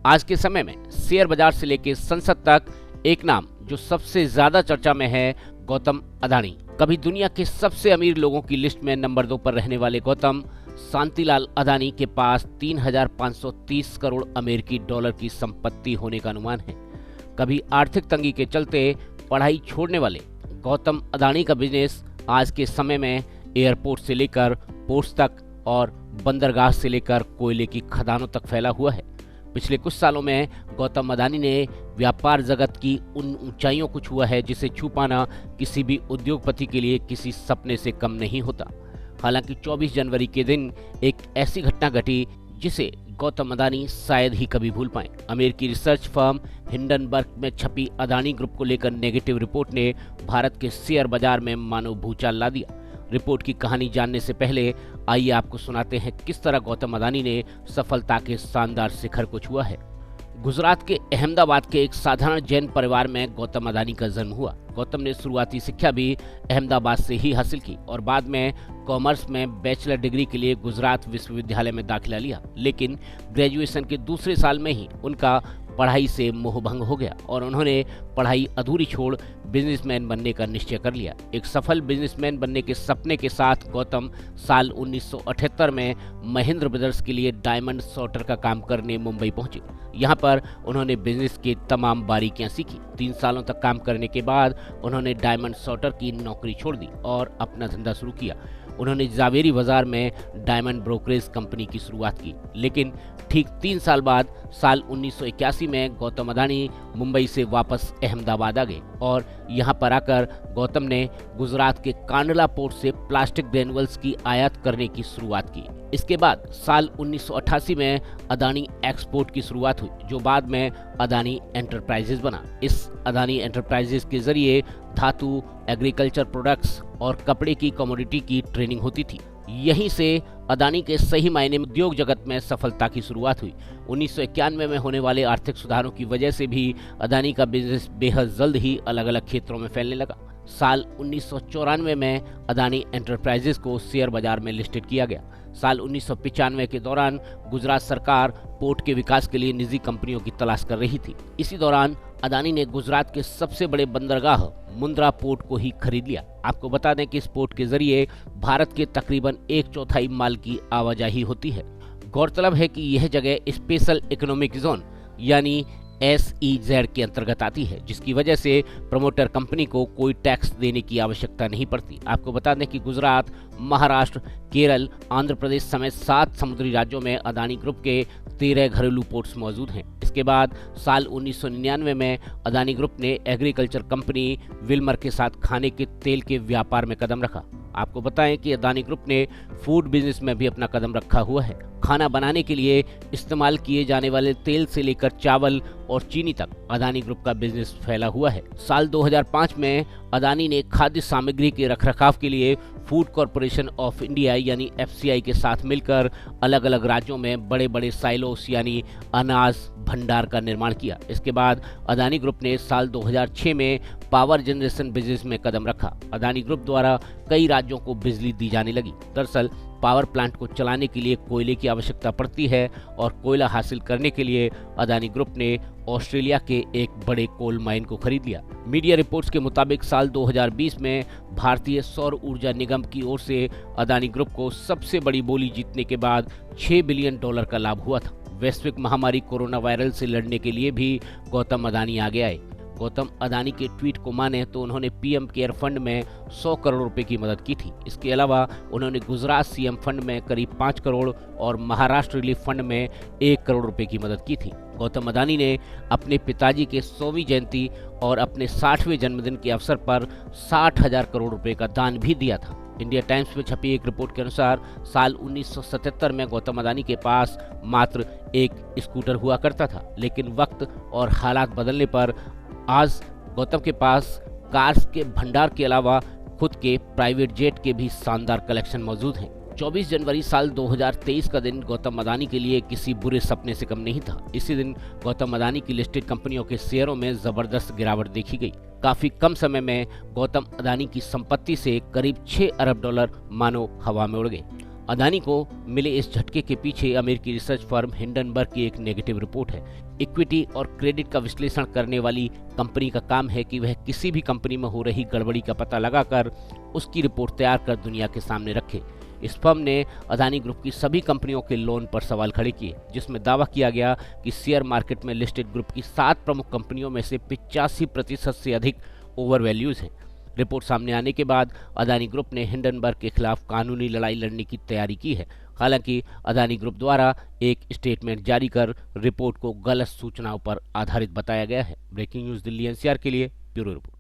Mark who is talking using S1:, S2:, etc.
S1: आज के समय में शेयर बाजार से लेकर संसद तक एक नाम जो सबसे ज्यादा चर्चा में है, गौतम अदानी। कभी दुनिया के सबसे अमीर लोगों की लिस्ट में नंबर 2 पर रहने वाले गौतम शांतिलाल अदानी के पास 3,530 करोड़ अमेरिकी डॉलर की संपत्ति होने का अनुमान है। कभी आर्थिक तंगी के चलते पढ़ाई छोड़ने वाले गौतम अदानी का बिजनेस आज के समय में एयरपोर्ट से लेकर पोर्ट्स तक और बंदरगाह से लेकर कोयले की खदानों तक फैला हुआ है। पिछले कुछ सालों में गौतम अदानी ने व्यापार जगत की उन ऊंचाइयों को छुआ है जिसे छू पाना किसी भी उद्योगपति के लिए किसी सपने से कम नहीं होता। हालांकि 24 जनवरी के दिन एक ऐसी घटना घटी जिसे गौतम अदानी शायद ही कभी भूल पाएं। अमेरिकी रिसर्च फर्म हिंडनबर्ग में छपी अदानी ग्रुप को लेकर नेगेटिव रिपोर्ट ने भारत के शेयर बाजार में मानो भूचाल ला दिया। रिपोर्ट की कहानी जानने से पहले आइए आपको सुनाते हैं किस तरह गौतम अदानी ने सफलता के शानदार शिखर को छुआ है। गुजरात के अहमदाबाद के एक साधारण जैन परिवार में गौतम अदानी का जन्म हुआ। गौतम ने शुरुआती शिक्षा भी अहमदाबाद से ही हासिल की और बाद में कॉमर्स में बैचलर डिग्री के लिए गुजरात विश्वविद्यालय में दाखिला लिया। लेकिन ग्रेजुएशन के दूसरे साल में ही उनका पढ़ाई से मोहभंग हो गया और उन्होंने पढ़ाई अधूरी छोड़ बिजनेसमैन बनने का निश्चय कर लिया। एक सफल बिजनेसमैन बनने के सपने के साथ गौतम साल 1978 में महेंद्र ब्रदर्स के लिए डायमंड सॉर्टर का काम करने मुंबई पहुंचे। यहाँ पर उन्होंने बिजनेस की तमाम बारीकियां सीखी। 3 सालों तक काम करने के बाद उन्होंने डायमंड सॉर्टर की नौकरी छोड़ दी और अपना धंधा शुरू किया। उन्होंने जावेरी बाजार में डायमंड ब्रोकरेज कंपनी की शुरुआत की। लेकिन ठीक 3 साल बाद साल 1981 में गौतम अदानी मुंबई से वापस अहमदाबाद आ गए और यहाँ पर आकर गौतम ने गुजरात के कांडला पोर्ट से प्लास्टिक ग्रेनुअल्स की आयात करने की शुरुआत की। इसके बाद साल 1988 में अदानी एक्सपोर्ट की शुरुआत हुई जो बाद में अदानी एंटरप्राइजेज बना। इस अदानी एंटरप्राइजेज के जरिए धातु, एग्रीकल्चर प्रोडक्ट्स और कपड़े की कमोडिटी की ट्रेनिंग होती थी। यहीं से अदानी के सही मायने में उद्योग जगत में सफलता की शुरुआत हुई। 1991 में होने वाले आर्थिक सुधारों की वजह से भी अदानी का बिजनेस बेहद जल्द ही अलग अलग क्षेत्रों में फैलने लगा। साल 1994 में अदानी एंटरप्राइजेज को शेयर बाजार में लिस्टेड किया गया। साल 1995 के दौरान गुजरात सरकार पोर्ट के विकास के लिए निजी कंपनियों की तलाश कर रही थी। इसी दौरान अदानी ने गुजरात के सबसे बड़े बंदरगाह मुंद्रा पोर्ट को ही खरीद लिया। आपको बता दें कि इस पोर्ट के जरिए भारत के तकरीबन 1/4 माल की आवाजाही होती है। गौरतलब है कि यह जगह स्पेशल इकोनॉमिक जोन यानी SEZ के अंतर्गत आती है, जिसकी वजह से प्रमोटर कंपनी को कोई टैक्स देने की आवश्यकता नहीं पड़ती। आपको बता दें कि गुजरात, महाराष्ट्र, केरल, आंध्र प्रदेश समेत 7 समुद्री राज्यों में अदानी ग्रुप के 13 घरेलू पोर्ट्स मौजूद हैं। इसके बाद साल 1999 में अदानी ग्रुप ने एग्रीकल्चर कंपनी विल्मर के साथ खाने के तेल के व्यापार में कदम रखा। आपको बताएं कि अदानी ग्रुप ने फूड बिजनेस में भी अपना कदम रखा हुआ है। खाना बनाने के लिए इस्तेमाल किए जाने वाले तेल से लेकर चावल और चीनी तक अदानी ग्रुप का बिजनेस फैला हुआ है। साल 2005 में अदानी ने खाद्य सामग्री के रखरखाव के लिए फूड कॉरपोरेशन ऑफ इंडिया यानी FCI के साथ मिलकर अलग अलग राज्यों में बड़े बड़े साइलोस यानी अनाज भंडार का निर्माण किया। इसके बाद अदानी ग्रुप ने साल 2006 में पावर जनरेशन बिजनेस में कदम रखा। अदानी ग्रुप द्वारा कई राज्यों को बिजली दी जाने लगी। दरअसल पावर प्लांट को चलाने के लिए कोयले की आवश्यकता पड़ती है और कोयला हासिल करने के लिए अदानी ग्रुप ने ऑस्ट्रेलिया के एक बड़े कोल माइन को खरीद लिया। मीडिया रिपोर्ट्स के मुताबिक साल 2020 में भारतीय सौर ऊर्जा निगम की ओर से अदानी ग्रुप को सबसे बड़ी बोली जीतने के बाद $6 बिलियन का लाभ हुआ था। वैश्विक महामारी कोरोना वायरस से लड़ने के लिए भी गौतम अदानी आगे आए। गौतम अदानी के ट्वीट को माने तो उन्होंने PM केयर फंड में 100 करोड़ रुपए की मदद की थी। इसके अलावा उन्होंने गुजरात CM फंड में करीब 5 करोड़ और महाराष्ट्र रिलीफ फंड में 1 करोड़ रुपए की मदद की थी। गौतम अदानी ने अपने पिताजी के 100वीं जयंती और अपने 60वें जन्मदिन के अवसर पर 60,000 करोड़ रुपए का दान भी दिया था। इंडिया टाइम्स में छपी एक रिपोर्ट के अनुसार साल 1977 में गौतम अदानी के पास मात्र एक स्कूटर हुआ करता था, लेकिन वक्त और हालात बदलने पर आज गौतम के पास कार्स के भंडार के अलावा खुद के प्राइवेट जेट के भी शानदार कलेक्शन मौजूद हैं। 24 जनवरी साल 2023 का दिन गौतम अदानी के लिए किसी बुरे सपने से कम नहीं था। इसी दिन गौतम अदानी की लिस्टेड कंपनियों के शेयरों में जबरदस्त गिरावट देखी गई। काफी कम समय में गौतम अदानी की संपत्ति से करीब $6 अरब मानो हवा में उड़ गए। अदानी को मिले इस झटके के पीछे अमेरिकी रिसर्च फर्म हिंडनबर्ग की एक नेगेटिव रिपोर्ट है। इक्विटी और क्रेडिट का विश्लेषण करने वाली कंपनी का काम है कि वह किसी भी कंपनी में हो रही गड़बड़ी का पता लगाकर उसकी रिपोर्ट तैयार कर दुनिया के सामने रखे। इस फर्म ने अदानी ग्रुप की सभी कंपनियों के लोन पर सवाल खड़े किए, जिसमें दावा किया गया कि शेयर मार्केट में लिस्टेड ग्रुप की 7 प्रमुख कंपनियों में से 85% से अधिक ओवर वैल्यूज हैं। रिपोर्ट सामने आने के बाद अदानी ग्रुप ने हिंडनबर्ग के खिलाफ कानूनी लड़ाई लड़ने की तैयारी की है। हालांकि अदानी ग्रुप द्वारा एक स्टेटमेंट जारी कर रिपोर्ट को गलत सूचनाओं पर आधारित बताया गया है। ब्रेकिंग न्यूज दिल्ली एनसीआर के लिए ब्यूरो रिपोर्ट।